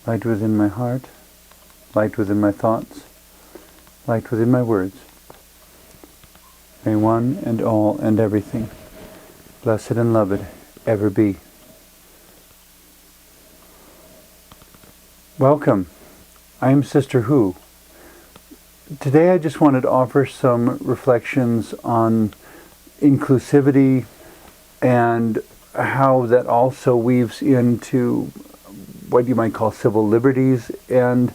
light within my heart, light within my thoughts, light within my words. May one and all and everything, blessed and loved, ever be. Welcome. I am Sister Who. Today I just wanted to offer some reflections on inclusivity and how that also weaves into what you might call civil liberties, and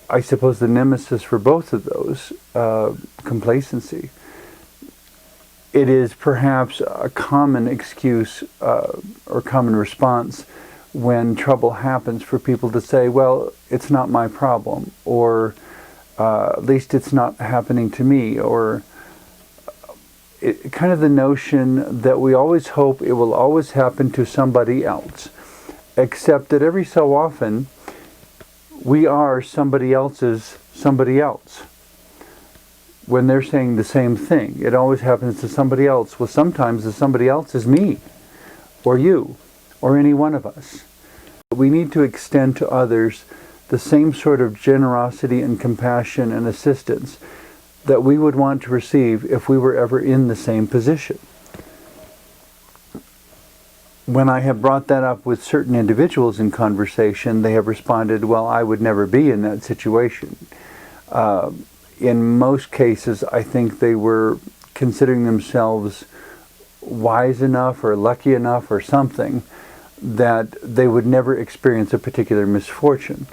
I suppose the nemesis for both of those, complacency. It is perhaps a common excuse or common response when trouble happens for people to say, well, it's not my problem, or at least it's not happening to me, or kind of the notion that we always hope it will always happen to somebody else, except that every so often we are somebody else's somebody else. When they're saying the same thing, it always happens to somebody else. Well, sometimes the somebody else is me, or you, or any one of us. We need to extend to others the same sort of generosity and compassion and assistance that we would want to receive if we were ever in the same position. When I have brought that up with certain individuals in conversation, they have responded, well, I would never be in that situation. In most cases, I think they were considering themselves wise enough or lucky enough or something that they would never experience a particular misfortune.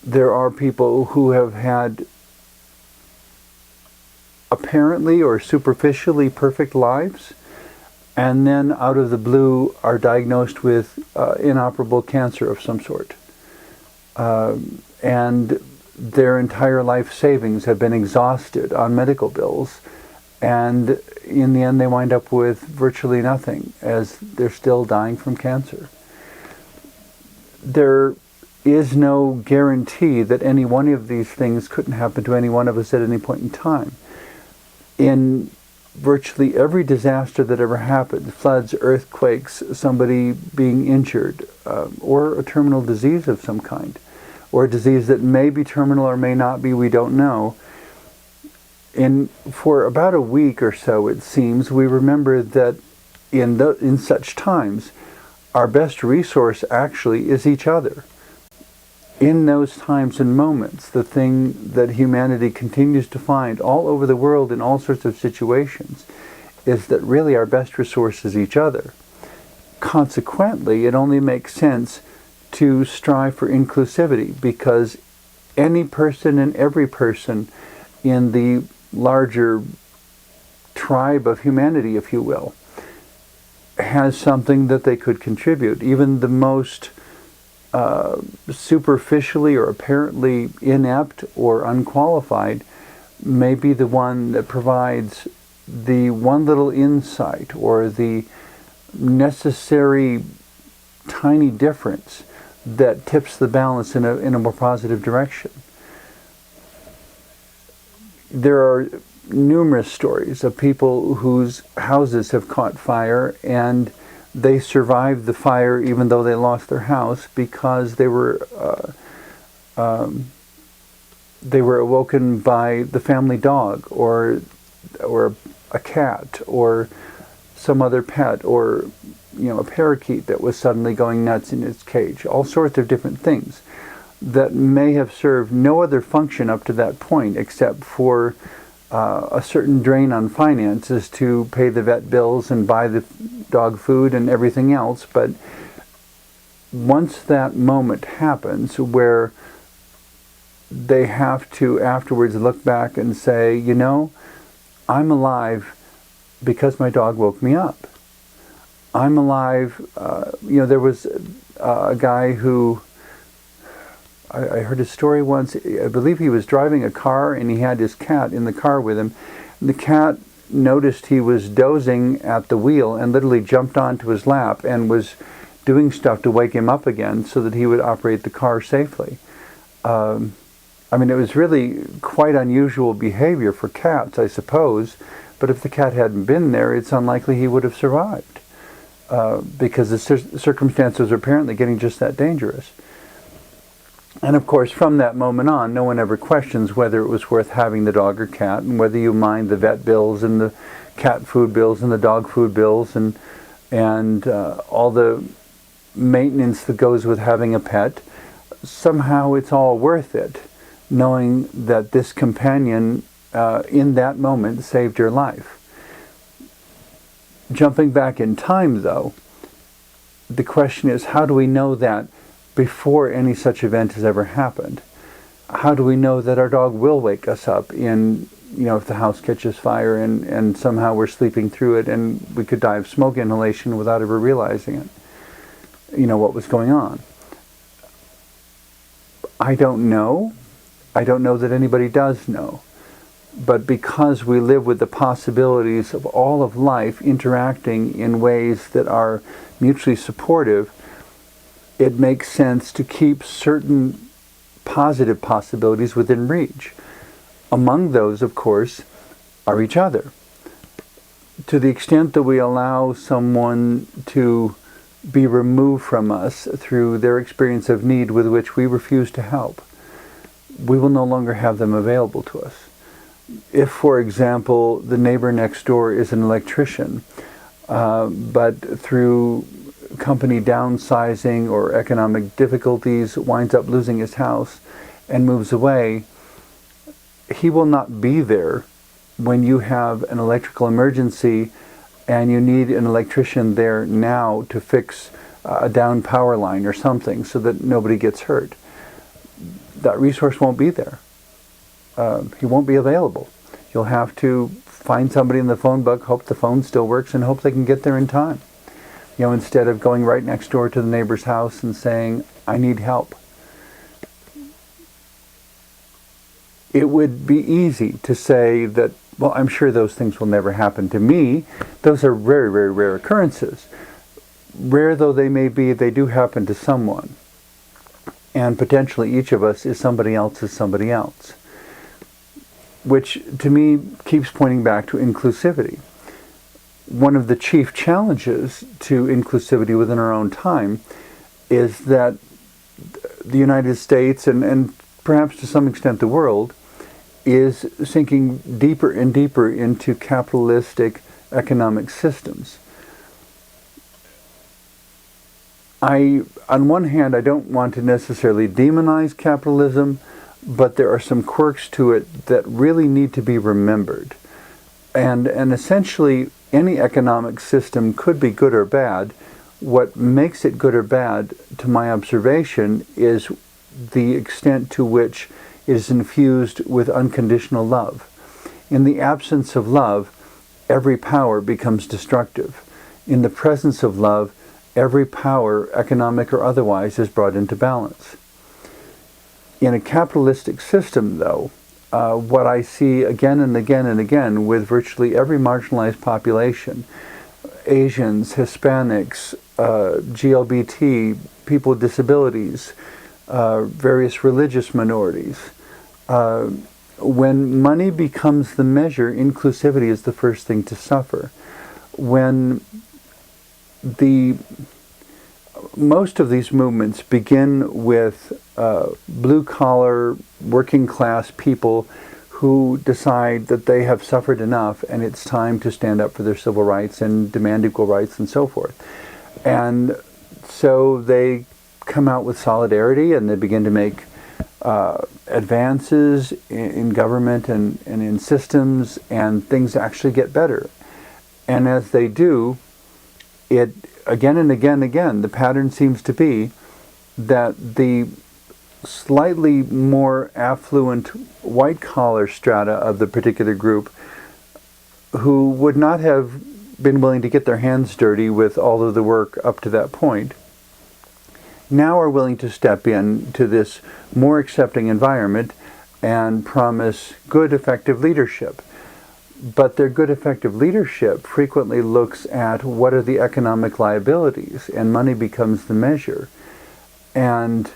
There are people who have had apparently or superficially perfect lives, and then out of the blue are diagnosed with inoperable cancer of some sort. And their entire life savings have been exhausted on medical bills, and in the end they wind up with virtually nothing as they're still dying from cancer. There is no guarantee that any one of these things couldn't happen to any one of us at any point in time. In virtually every disaster that ever happened, floods, earthquakes, somebody being injured, or a terminal disease of some kind, or a disease that may be terminal or may not be, we don't know. For about a week or so, it seems, we remember that in such times, our best resource actually is each other. In those times and moments, the thing that humanity continues to find all over the world in all sorts of situations is that really our best resource is each other. Consequently, it only makes sense to strive for inclusivity, because any person and every person in the larger tribe of humanity, if you will, has something that they could contribute. Even the most superficially or apparently inept or unqualified may be the one that provides the one little insight or the necessary tiny difference that tips the balance in a more positive direction. There are numerous stories of people whose houses have caught fire and they survived the fire even though they lost their house because they were awoken by the family dog or a cat or some other pet, or a parakeet that was suddenly going nuts in its cage. All sorts of different things that may have served no other function up to that point except for a certain drain on finances to pay the vet bills and buy the dog food and everything else. But once that moment happens where they have to afterwards look back and say, I'm alive because my dog woke me up. I'm alive. There was a guy who, I heard a story once. I believe he was driving a car and he had his cat in the car with him. The cat noticed he was dozing at the wheel and literally jumped onto his lap and was doing stuff to wake him up again so that he would operate the car safely. It was really quite unusual behavior for cats, I suppose, but if the cat hadn't been there, it's unlikely he would have survived, because the circumstances are apparently getting just that dangerous. And of course, from that moment on, no one ever questions whether it was worth having the dog or cat, and whether you mind the vet bills and the cat food bills and the dog food bills and all the maintenance that goes with having a pet. Somehow it's all worth it, knowing that this companion in that moment saved your life. Jumping back in time, though, the question is, how do we know that before any such event has ever happened? How do we know that our dog will wake us up if the house catches fire and somehow we're sleeping through it and we could die of smoke inhalation without ever realizing it? What was going on? I don't know. I don't know that anybody does know. But because we live with the possibilities of all of life interacting in ways that are mutually supportive, it makes sense to keep certain positive possibilities within reach. Among those, of course, are each other. To the extent that we allow someone to be removed from us through their experience of need with which we refuse to help, we will no longer have them available to us. If, for example, the neighbor next door is an electrician, but through company downsizing or economic difficulties winds up losing his house and moves away, he will not be there when you have an electrical emergency and you need an electrician there now to fix a down power line or something so that nobody gets hurt. That resource won't be there. He won't be available. You'll have to find somebody in the phone book, hope the phone still works, and hope they can get there in time. Instead of going right next door to the neighbor's house and saying, I need help. It would be easy to say that, well, I'm sure those things will never happen to me. Those are very, very rare occurrences. Rare though they may be, they do happen to someone. And potentially each of us is somebody else's somebody else. Which, to me, keeps pointing back to inclusivity. One of the chief challenges to inclusivity within our own time is that the United States, and perhaps to some extent the world, is sinking deeper and deeper into capitalistic economic systems. On one hand, I don't want to necessarily demonize capitalism, but there are some quirks to it that really need to be remembered. And essentially, any economic system could be good or bad. What makes it good or bad, to my observation, is the extent to which it is infused with unconditional love. In the absence of love, every power becomes destructive. In the presence of love, every power, economic or otherwise, is brought into balance. In a capitalistic system, though, what I see again and again and again with virtually every marginalized population, Asians, Hispanics, GLBT, people with disabilities, various religious minorities, when money becomes the measure, inclusivity is the first thing to suffer. When most of these movements begin with blue-collar, working-class people who decide that they have suffered enough and it's time to stand up for their civil rights and demand equal rights and so forth. And so they come out with solidarity and they begin to make advances in government and in systems, and things actually get better. And as they do, it again and again and again, the pattern seems to be that the slightly more affluent white-collar strata of the particular group, who would not have been willing to get their hands dirty with all of the work up to that point, now are willing to step in to this more accepting environment and promise good, effective leadership. But their good, effective leadership frequently looks at what are the economic liabilities, and money becomes the measure. And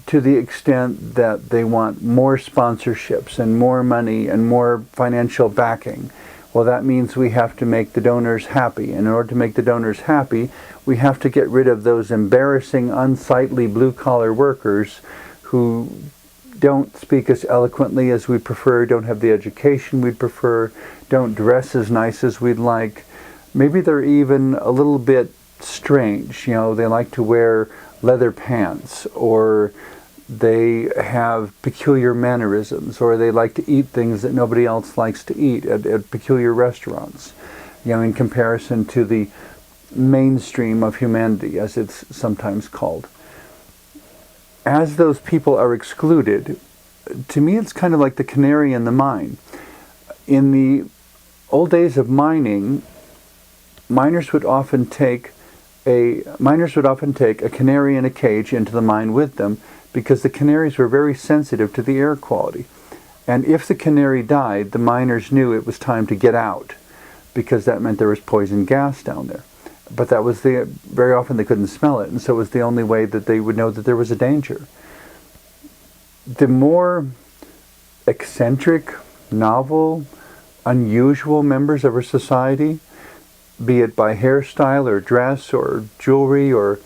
to the extent that they want more sponsorships and more money and more financial backing, well, that means we have to make the donors happy. And in order to make the donors happy, we have to get rid of those embarrassing, unsightly blue-collar workers who don't speak as eloquently as we prefer, don't have the education we'd prefer, don't dress as nice as we'd like. Maybe they're even a little bit strange. They like to wear leather pants, or they have peculiar mannerisms, or they like to eat things that nobody else likes to eat at peculiar restaurants, in comparison to the mainstream of humanity, as it's sometimes called. As those people are excluded, to me it's kind of like the canary in the mine. In the old days of mining, miners would often take a canary in a cage into the mine with them, because the canaries were very sensitive to the air quality. And if the canary died, the miners knew it was time to get out, because that meant there was poison gas down there. But that was very often they couldn't smell it, and so it was the only way that they would know that there was a danger. The more eccentric, novel, unusual members of our society, be it by hairstyle or dress or jewelry, or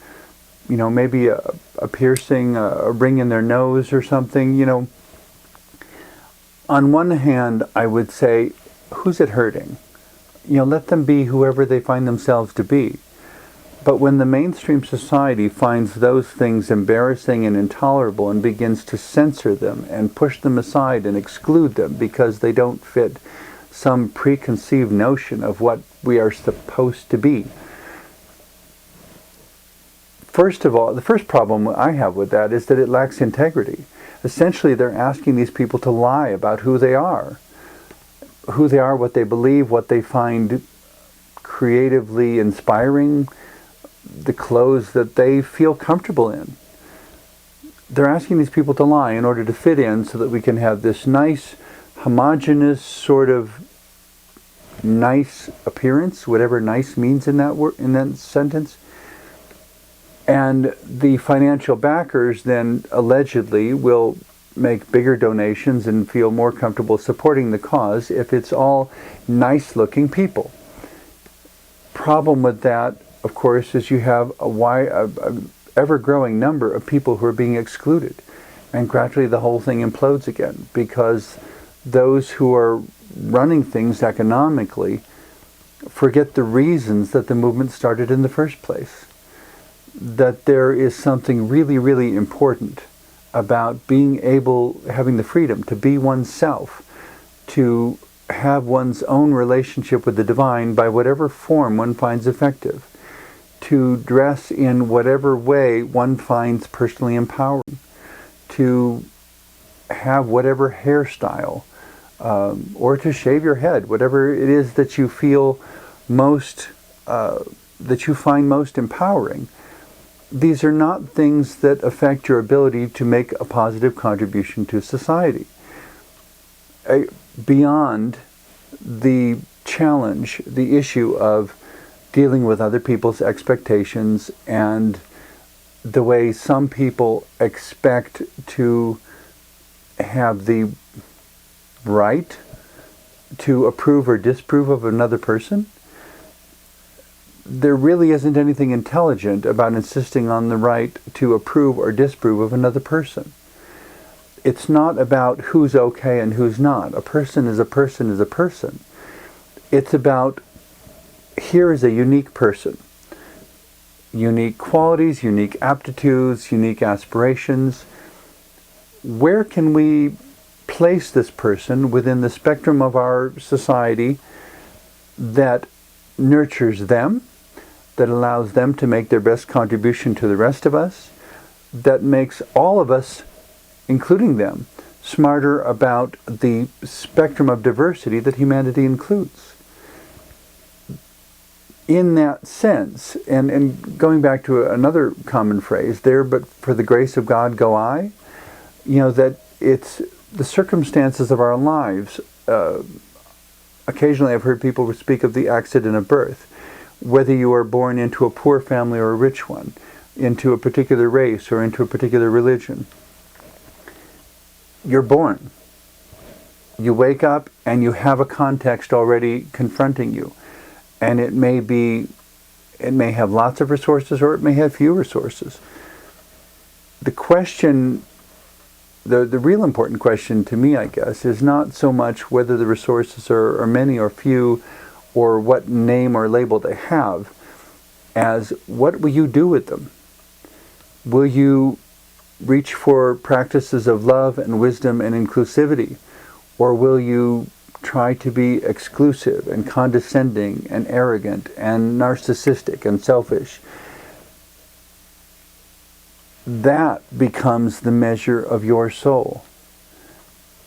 maybe a piercing, a ring in their nose or something, on one hand I would say, who's it hurting? Let them be whoever they find themselves to be. But when the mainstream society finds those things embarrassing and intolerable and begins to censor them and push them aside and exclude them because they don't fit some preconceived notion of what we are supposed to be. First of all, the first problem I have with that is that it lacks integrity. Essentially, they're asking these people to lie about who they are, what they believe, what they find creatively inspiring, the clothes that they feel comfortable in. They're asking these people to lie in order to fit in, so that we can have this nice, homogeneous, sort of nice appearance, whatever nice means in that sentence. And the financial backers then allegedly will make bigger donations and feel more comfortable supporting the cause if it's all nice-looking people. Problem with that, of course, is you have a ever-growing number of people who are being excluded, and gradually the whole thing implodes again, because those who are running things economically forget the reasons that the movement started in the first place. That there is something really, really important about having the freedom to be oneself, to have one's own relationship with the divine by whatever form one finds effective, to dress in whatever way one finds personally empowering, to have whatever hairstyle, or to shave your head, whatever it is that you feel most, that you find most empowering. These are not things that affect your ability to make a positive contribution to society. Beyond the challenge, the issue of dealing with other people's expectations and the way some people expect to have the right to approve or disapprove of another person, there really isn't anything intelligent about insisting on the right to approve or disapprove of another person. It's not about who's okay and who's not. A person is a person is a person. It's about, here is a unique person. Unique qualities, unique aptitudes, unique aspirations. Where can we place this person within the spectrum of our society that nurtures them, that allows them to make their best contribution to the rest of us, that makes all of us, including them, smarter about the spectrum of diversity that humanity includes. In that sense, and going back to another common phrase there, but for the grace of God go I, that it's the circumstances of our lives. Occasionally I've heard people speak of the accident of birth. Whether you are born into a poor family or a rich one, into a particular race or into a particular religion, you're born. You wake up and you have a context already confronting you. And it may have lots of resources or it may have few resources. The question the real important question to me, I guess, is not so much whether the resources are many or few, or what name or label they have, as what will you do with them? Will you reach for practices of love and wisdom and inclusivity? Or will you try to be exclusive and condescending and arrogant and narcissistic and selfish? That becomes the measure of your soul.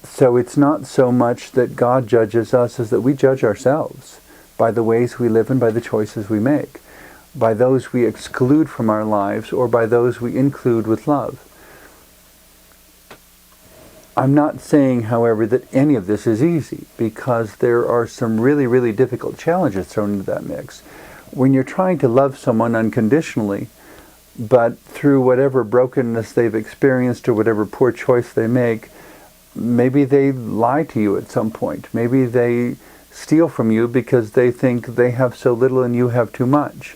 So it's not so much that God judges us as that we judge ourselves by the ways we live and by the choices we make, by those we exclude from our lives or by those we include with love. I'm not saying, however, that any of this is easy, because there are some really, really difficult challenges thrown into that mix. When you're trying to love someone unconditionally, but through whatever brokenness they've experienced or whatever poor choice they make, maybe they lie to you at some point. Maybe they steal from you because they think they have so little and you have too much.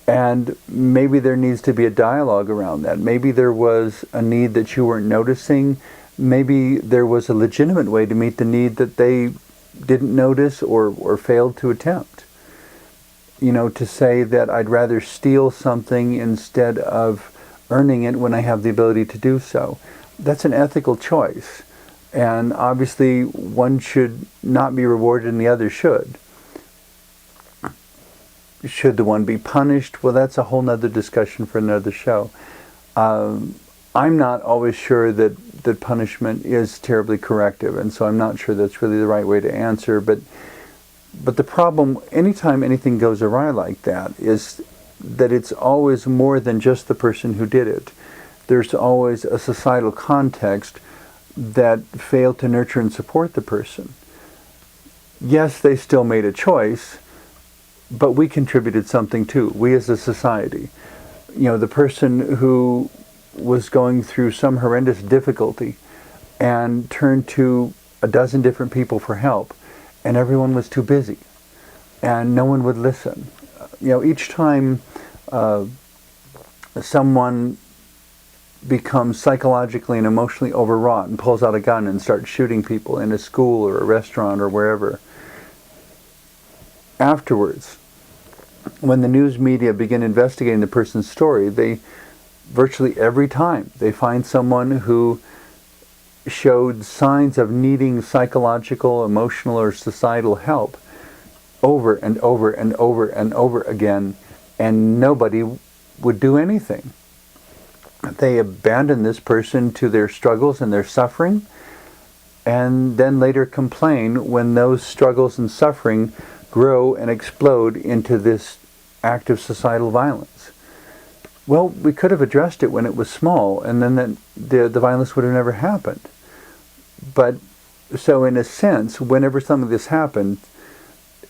And maybe there needs to be a dialogue around that. Maybe there was a need that you weren't noticing. Maybe there was a legitimate way to meet the need that they didn't notice or failed to attempt. You know, to say that I'd rather steal something instead of earning it when I have the ability to do so. That's an ethical choice. And obviously one should not be rewarded and the other should. Should the one be punished? Well, that's a whole nother discussion for another show. I'm not always sure that punishment is terribly corrective, and so I'm not sure that's really the right way to answer. But the problem, anytime anything goes awry like that, is that it's always more than just the person who did it. There's always a societal context that failed to nurture and support the person. Yes, they still made a choice, but we contributed something too, we as a society. You know, the person who was going through some horrendous difficulty and turned to a dozen different people for help, and everyone was too busy, and no one would listen. You know, each time someone becomes psychologically and emotionally overwrought and pulls out a gun and starts shooting people in a school or a restaurant or wherever, afterwards, when the news media begin investigating the person's story, they virtually every time they find someone who showed signs of needing psychological, emotional, or societal help over and over and over and over again, and nobody would do anything. They abandon this person to their struggles and their suffering, and then later complain when those struggles and suffering grow and explode into this act of societal violence. Well, we could have addressed it when it was small, and then the violence would have never happened. But, so in a sense, whenever some of this happened,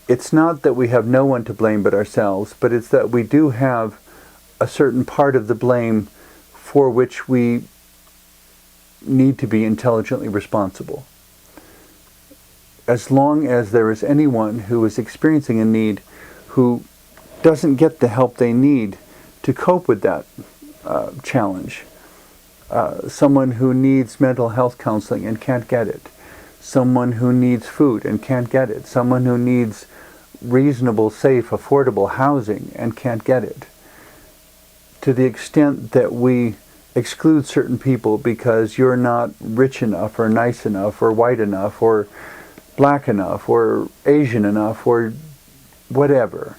it's not that we have no one to blame but ourselves, but it's that we do have a certain part of the blame for which we need to be intelligently responsible. As long as there is anyone who is experiencing a need who doesn't get the help they need to cope with that challenge, someone who needs mental health counseling and can't get it, someone who needs food and can't get it, someone who needs reasonable, safe, affordable housing and can't get it, to the extent that we exclude certain people because you're not rich enough or nice enough or white enough or black enough or Asian enough or whatever,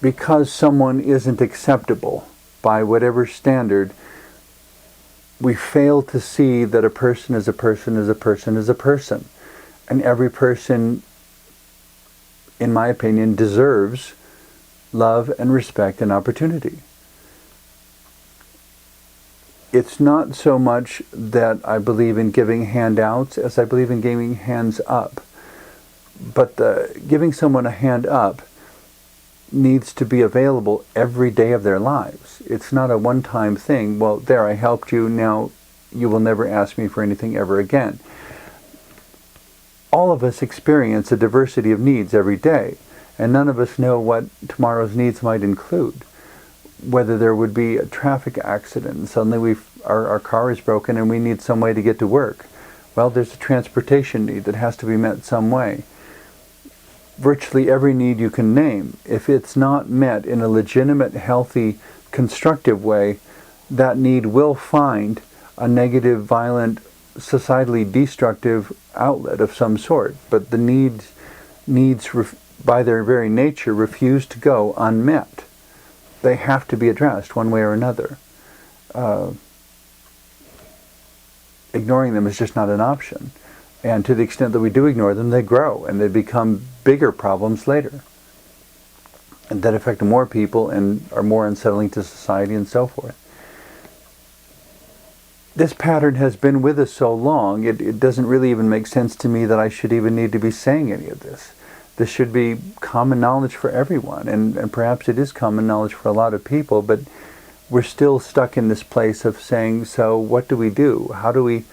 because someone isn't acceptable by whatever standard, we fail to see that a person is a person is a person is a person. And every person, in my opinion, deserves love and respect and opportunity. It's not so much that I believe in giving handouts as I believe in giving hands up. But giving someone a hand up needs to be available every day of their lives. It's not a one-time thing. Well, there, I helped you, now you will never ask me for anything ever again. All of us experience a diversity of needs every day, and none of us know what tomorrow's needs might include. Whether there would be a traffic accident and suddenly we our car is broken and we need some way to get to work. Well, there's a transportation need that has to be met some way. Virtually every need you can name, if it's not met in a legitimate, healthy, constructive way, that need will find a negative, violent, societally destructive outlet of some sort. But the needs by their very nature, refuse to go unmet. They have to be addressed one way or another. Ignoring them is just not an option. And to the extent that we do ignore them, they grow and they become bigger problems later. And that affect more people and are more unsettling to society and so forth. This pattern has been with us so long, it doesn't really even make sense to me that I should even need to be saying any of this. This should be common knowledge for everyone, and perhaps it is common knowledge for a lot of people, but we're still stuck in this place of saying, so what do we do? How do we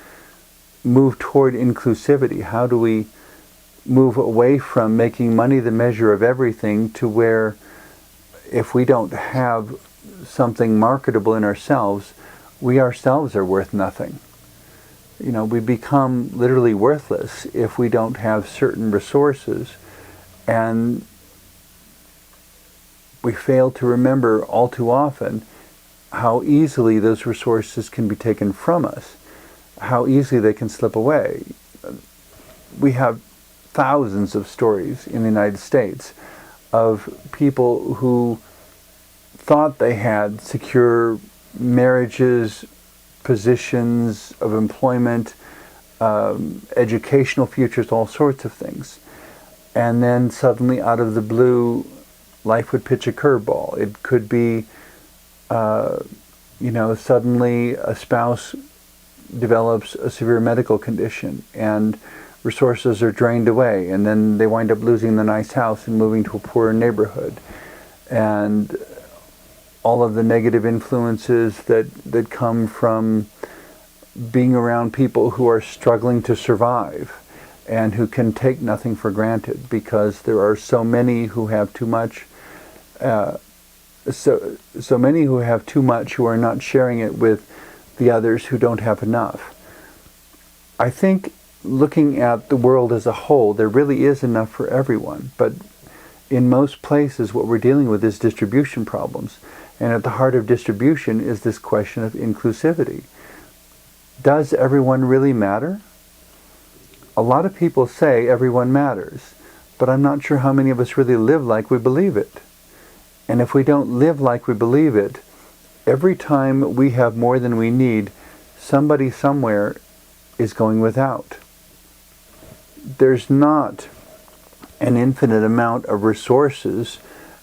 move toward inclusivity? How do we move away from making money the measure of everything to where if we don't have something marketable in ourselves, we ourselves are worth nothing. You know, we become literally worthless if we don't have certain resources, and we fail to remember all too often how easily those resources can be taken from us, how easily they can slip away. We have thousands of stories in the United States of people who thought they had secure marriages, positions of employment, educational futures, all sorts of things. And then suddenly out of the blue, life would pitch a curveball. It could be, suddenly a spouse develops a severe medical condition and resources are drained away, and then they wind up losing the nice house and moving to a poorer neighborhood. And all of the negative influences that come from being around people who are struggling to survive and who can take nothing for granted because there are so many who have too much, so many who have too much who are not sharing it with the others who don't have enough. I think looking at the world as a whole, there really is enough for everyone, but in most places what we're dealing with is distribution problems. And at the heart of distribution is this question of inclusivity. Does everyone really matter? A lot of people say everyone matters, but I'm not sure how many of us really live like we believe it. And if we don't live like we believe it, every time we have more than we need, somebody somewhere is going without. There's not an infinite amount of resources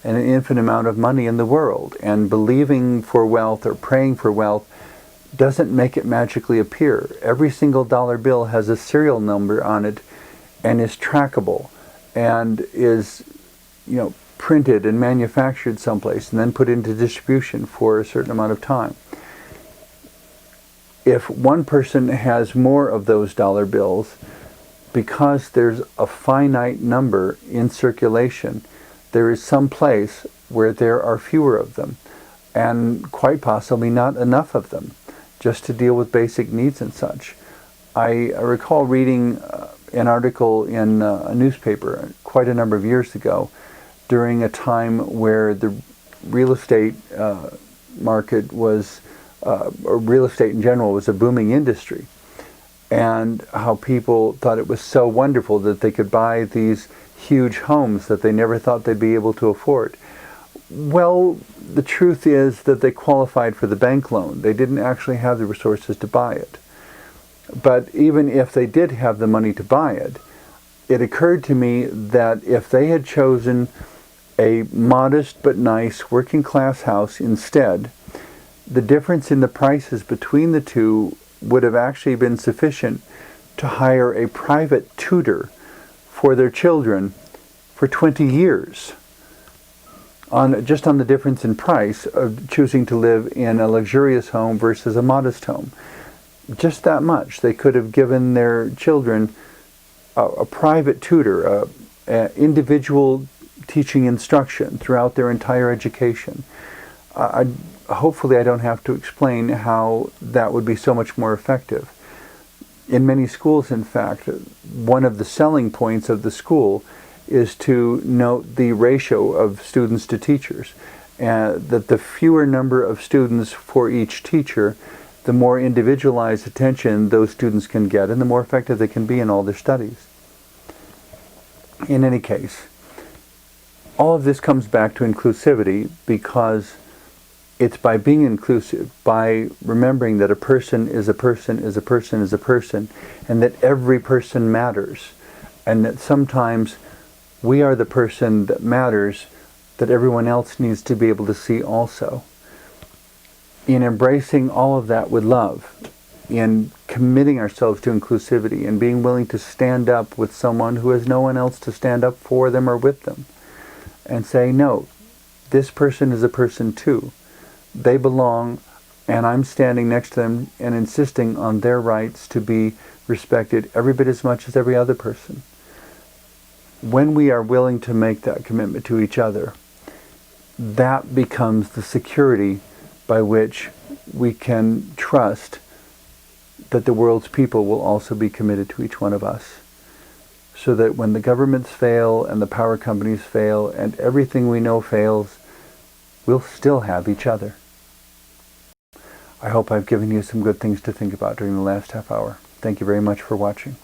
and an infinite amount of money in the world. And believing for wealth or praying for wealth doesn't make it magically appear. Every single dollar bill has a serial number on it and is trackable and is, printed and manufactured someplace and then put into distribution for a certain amount of time. If one person has more of those dollar bills, because there's a finite number in circulation, there is some place where there are fewer of them, and quite possibly not enough of them, just to deal with basic needs and such. I recall reading an article in a newspaper quite a number of years ago during a time where the real estate market was, or real estate in general was a booming industry, and how people thought it was so wonderful that they could buy these huge homes that they never thought they'd be able to afford. Well, the truth is that they qualified for the bank loan. They didn't actually have the resources to buy it. But even if they did have the money to buy it, it occurred to me that if they had chosen a modest but nice working class house instead, the difference in the prices between the two would have actually been sufficient to hire a private tutor for their children for 20 years, just on the difference in price of choosing to live in a luxurious home versus a modest home. Just that much. They could have given their children a private tutor, individual teaching instruction throughout their entire education, a hopefully I don't have to explain how that would be so much more effective. In many schools, in fact, one of the selling points of the school is to note the ratio of students to teachers, and that the fewer number of students for each teacher, the more individualized attention those students can get and the more effective they can be in all their studies. In any case, all of this comes back to inclusivity, because it's by being inclusive, by remembering that a person is a person is a person is a person, and that every person matters, and that sometimes we are the person that matters, that everyone else needs to be able to see also. In embracing all of that with love, in committing ourselves to inclusivity, and being willing to stand up with someone who has no one else to stand up for them or with them, and say, no, this person is a person too. They belong, and I'm standing next to them and insisting on their rights to be respected every bit as much as every other person. When we are willing to make that commitment to each other, that becomes the security by which we can trust that the world's people will also be committed to each one of us. So that when the governments fail and the power companies fail and everything we know fails, we'll still have each other. I hope I've given you some good things to think about during the last half hour. Thank you very much for watching.